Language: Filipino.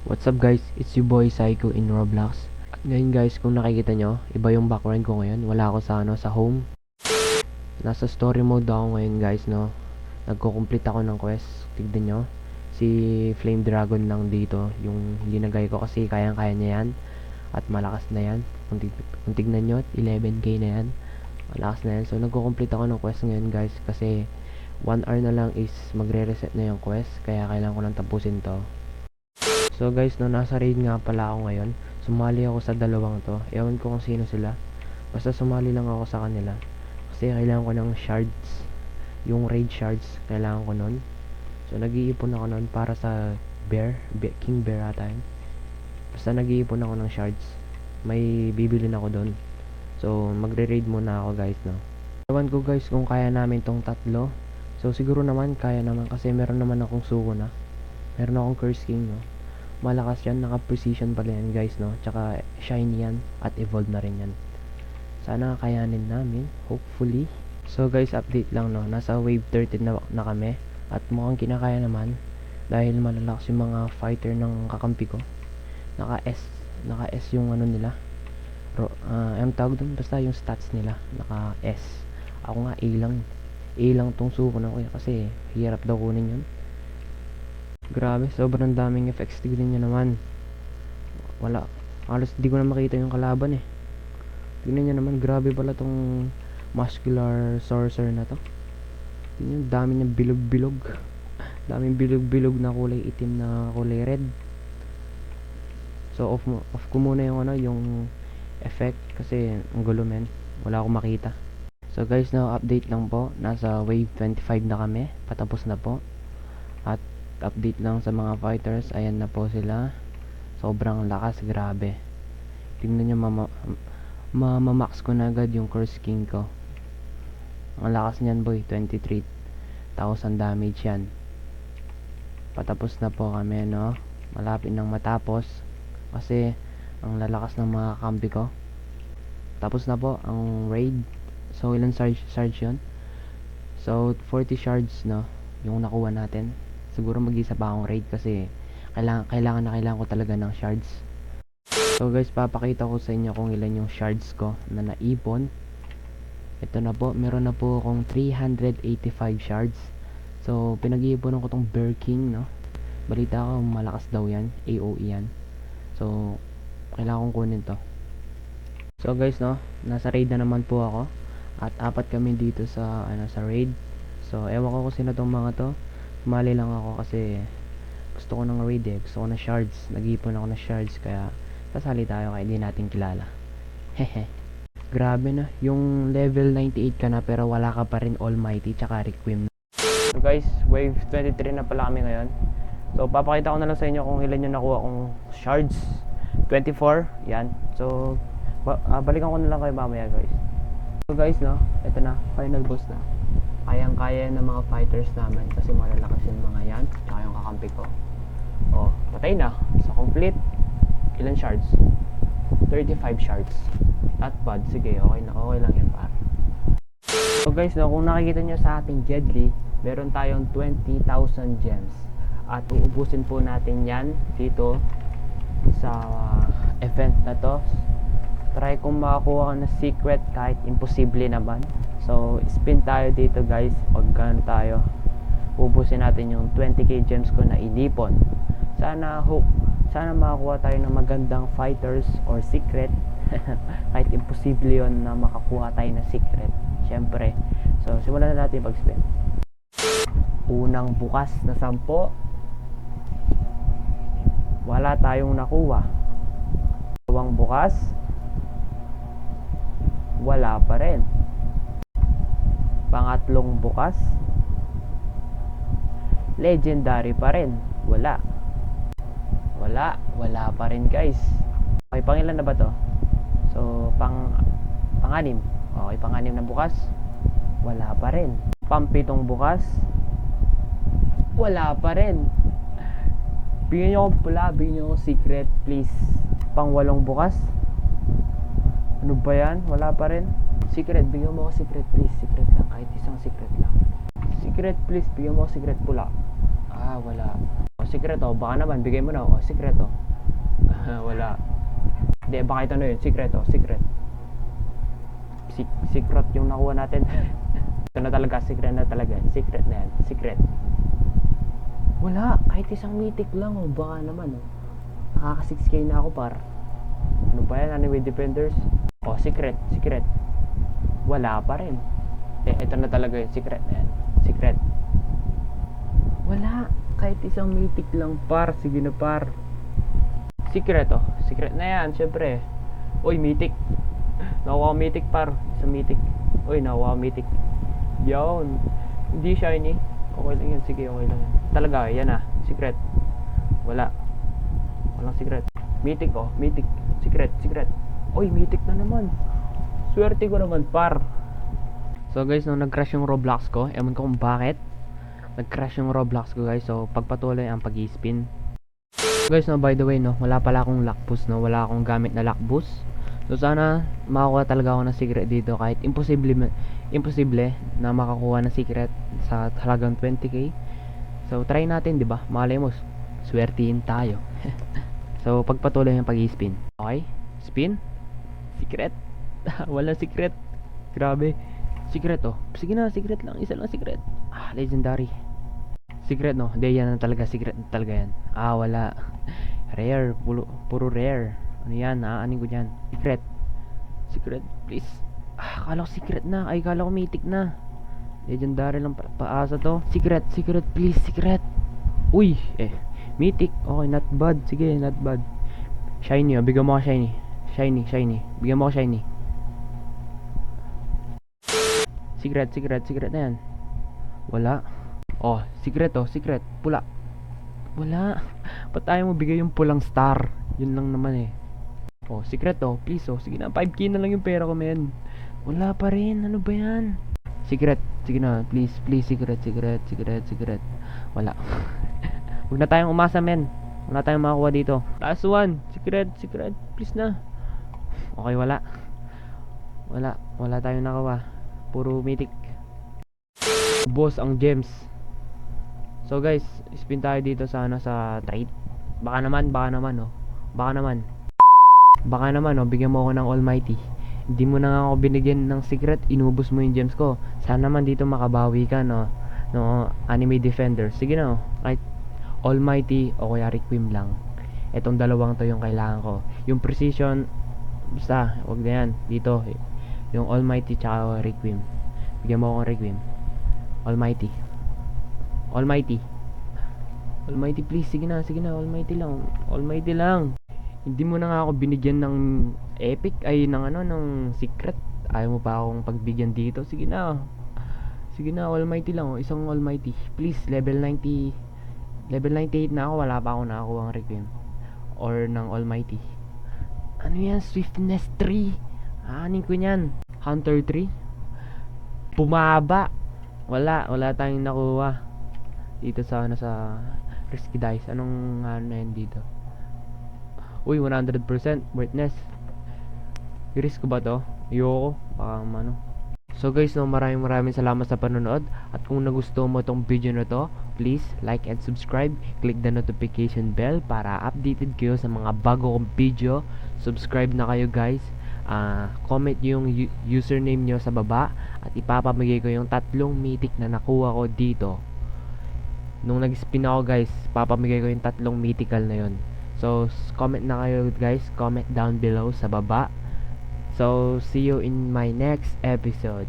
What's up guys, it's your boy Psycho in Roblox. At ngayon guys, kung nakikita nyo, iba yung background ko ngayon. Wala ako sa home. Nasa story mode ako ngayon guys, no. Nagko-complete ako ng quest. Tignan nyo, si Flame Dragon lang dito. Yung linagay ko kasi kayang-kaya niya yan. At malakas na yan. Kung tignan nyo, 11k na yan. Malakas na yan. So nagko-complete ako ng quest ngayon guys. Kasi 1 hour na lang is magre-reset na yung quest. Kaya kailangan ko lang tapusin to. So guys, no, nasa raid nga pala ako ngayon. Sumali ako sa dalawang to. Ewan ko kung sino sila. Basta sumali lang ako sa kanila. Kasi kailangan ko ng shards. Yung raid shards, kailangan ko nun. So nag-iipon ako nun para sa King Bear ata yun. Basta nag-iipon ako ng shards. May bibili na ako doon. So magre-raid muna ako guys, no. Ewan ko guys kung kaya namin tong tatlo. So siguro naman kaya naman kasi meron naman akong suko na. Meron akong Curse King, no. Malakas yan, naka-precision pala yan guys, no. Tsaka shiny yan at evolve na rin yan. Sana kayanin namin, hopefully. So guys, update lang, no. Nasa wave 13 na kami. At mukhang kinakaya naman. Dahil malalakas yung mga fighter ng kakampi ko. Naka-S yung ano nila. Ang tawag dun, basta yung stats nila. Naka-S. Ako nga A lang tong suko na ko kasi hirap daw kunin yun. Grabe, sobrang daming effects. Tignan nyo naman. Wala. Halos di ko na makita yung kalaban eh. Tignan nyo naman, grabe pala tong muscular sorcerer na to. Tignan nyo, dami niyang bilog-bilog. Daming bilog-bilog na kulay itim na kulay red. So off ko muna yung yung effect kasi ang gulo men. Wala akong makita. So guys, now update lang po. Nasa wave 25 na kami. Patapos na po. At update lang sa mga fighters. Ayan na po sila. Sobrang lakas, grabe. Tingnan nyo, mamax ko na agad yung Curse King ko. Ang lakas niyan boy, 23,000 damage yan. Patapos na po kami, no. Malapit nang matapos kasi ang lalakas ng mga kampi ko. Tapos na po ang raid. So ilan charge yun? So 40 shards, no, yung nakuha natin. Siguro mag-isa pa akong raid kasi kailangan ko talaga ng shards. So guys, papakita ko sa inyo kung ilan yung shards ko na naipon. Ito na po, meron na po akong 385 shards. So pinag-iiponan ko tong Bear King, no. Balita ko malakas daw yan, AOE yan. So kailangan kong kunin to. So guys, no, nasa raid na naman po ako. At 4 kami dito sa sa raid. So ewan ko kung sino tong mga to. Sumali lang ako kasi gusto ko ng raid eh. Gusto ko na shards. Nag-iipon ako ng shards kaya sasali tayo kaya hindi natin kilala. Hehe. Grabe na. Yung level 98 ka na pero wala ka pa rin Almighty tsaka Requiem. So guys, wave 23 na pala kami ngayon. So papakita ko na lang sa inyo kung ilan yung nakuha kong shards. 24. Yan. So balikan ko na lang kayo mamaya guys. So guys, no, ito na. Final boss na. Kayang-kaya ng mga fighters namin kasi malalakas yung mga yan tsaka yung kakampi ko. Oh, patay na. So complete. Ilan shards? 35 shards. Not bad. Sige, okay lang yan para. So guys, no, kung nakikita nyo sa ating Jedli, meron tayong 20,000 gems. At uubusin po natin yan dito sa event na to. Try kong makakuha ka na secret kahit imposible naman. So spin tayo dito guys. Pag gano'n tayo, ubusin natin yung 20k gems ko na inipon. Sana makakuha tayo ng magandang fighters or secret. Kahit imposible yon na makakuha tayo ng secret, syempre. So simulan na natin pag-spin. Unang bukas na 10. Wala tayong nakuha. Dalawang bukas, wala pa rin. Pangatlong bukas, legendary pa rin. Wala pa rin guys. Okay, pangilan na ba to? So pang-anim. Okay, pang-anim na bukas, wala pa rin. Pang-7 bukas, wala pa rin. Bigyan nyo akong pula, bigyan nyo akong secret please. Pang-8 bukas, ano ba yan? Wala pa rin. Secret, bigyan mo ako secret please. Secret lang, kahit isang secret lang. Secret please, bigyan mo ako secret pula. Wala. secret oh. Baka naman, bigay mo na. Oh, secret oh. Wala. Hindi, baka ito na yun. Secret oh, secret. Secret yung nakuha natin. Ito na talaga, secret na talaga. Secret na yan, secret. Wala, kahit isang mythic lang oh. Baka naman oh. Nakaka 6k na ako par. Ano ba yan, anyway defenders? Oh, secret, secret. Wala pa rin. Ito na talaga yung secret na yan. Secret. Wala, kahit isang mythic lang par. Sige na par. Secret oh, secret na yan, syempre. Uy, mythic. Nakuha ko mythic par. Isang mythic. Uy, nakuha ko mythic. Yun. Hindi shiny. Okay lang yan, sige, okay lang yan. Talaga, yan ah, secret. Wala. Walang secret. Mythic oh, mythic. Secret, secret. Uy, mythic na naman. Swerte ko naman par. So guys, nung nag-crash yung Roblox ko, ewan ko kung bakit nag-crash yung Roblox ko guys. So pagpatuloy ang pag-i-spin. Guys, no, by the way, no, wala pala akong lock boost, no. Wala akong gamit na lock boost. So sana makakuha talaga ako ng secret dito, kahit imposible na makakuha ng secret sa halagang 20k. So try natin, 'di ba? Malay mo, swertihin tayo. So pagpatuloy ang pag-i-spin. Okay? Spin. Secret. Wala secret. Grabe. Secret oh. Sige na, secret lang. Isa lang secret. Ah, legendary. Secret no. Hindi, yan na talaga. Secret na talaga yan. Ah, wala. Rare. Puro rare. Ano yan? Aanin ko dyan. Secret. Secret. Please. Ah, kala ko secret na. Ay, kala ko mythic na. Legendary lang paasa to. Secret. Secret. Please. Secret. Uy. Mythic. Okay, not bad. Sige, not bad. Shiny oh. Bigyan mo ako shiny. Shiny. Bigyan mo ako shiny. Secret na yan. Wala. Oh, secret oh, secret. Pula. Wala. Ba't ayaw mo bigay yung pulang star? Yun lang naman eh. Oh, secret oh, please oh. Sige na, 5k na lang yung pera ko, men. Wala pa rin, ano ba yan? Secret, sige na, please, secret. Wala. Huwag na tayong umasa, men. Wala tayong makakuha dito. Last one, secret, please na. Okay, wala tayong nakuha. Puro mythic. Boss ang gems. So guys, spin tayo dito sa sa trade. Baka naman oh. Baka naman oh, bigyan mo ako ng almighty. Hindi mo na nga ako binigyan ng secret, inubos mo yung gems ko. Sana naman dito makabawi ka, no. No, anime defender. Sige na oh. Kahit almighty o kaya requiem lang. Etong dalawang to yung kailangan ko. Yung precision, basta, wag na yan. Dito, yung almighty tsaka requiem. Bigyan mo akong requiem. Almighty please. Sige na, almighty lang. Hindi mo na nga ako binigyan ng epic, ay ng ng secret. Ayaw mo pa akong pagbigyan dito. Sige na, almighty lang oh. Isang almighty please. Level 98 na ako, wala pa akong nakakuha ng requiem or ng almighty. Ano yan? Swiftness 3. Anin ko yan. Hunter 3. Bumaba. Wala tayong nakuha dito sa sa risky dice. Anong ano yan dito? Uy, 100% worthness. I-risk ko ba to? Ayoko. Baka So guys, no, maraming salamat sa panonood. At kung nagustuhan mo tong video na to, please like and subscribe. Click the notification bell para updated kayo sa mga bago kong video. Subscribe na kayo guys. Comment yung username nyo sa baba at ipapamigay ko yung 3 mythic na nakuha ko dito. Nung nag-spin ako guys, papamigay ko yung 3 mythical na yon. So comment na kayo guys, comment down below sa baba. So see you in my next episode.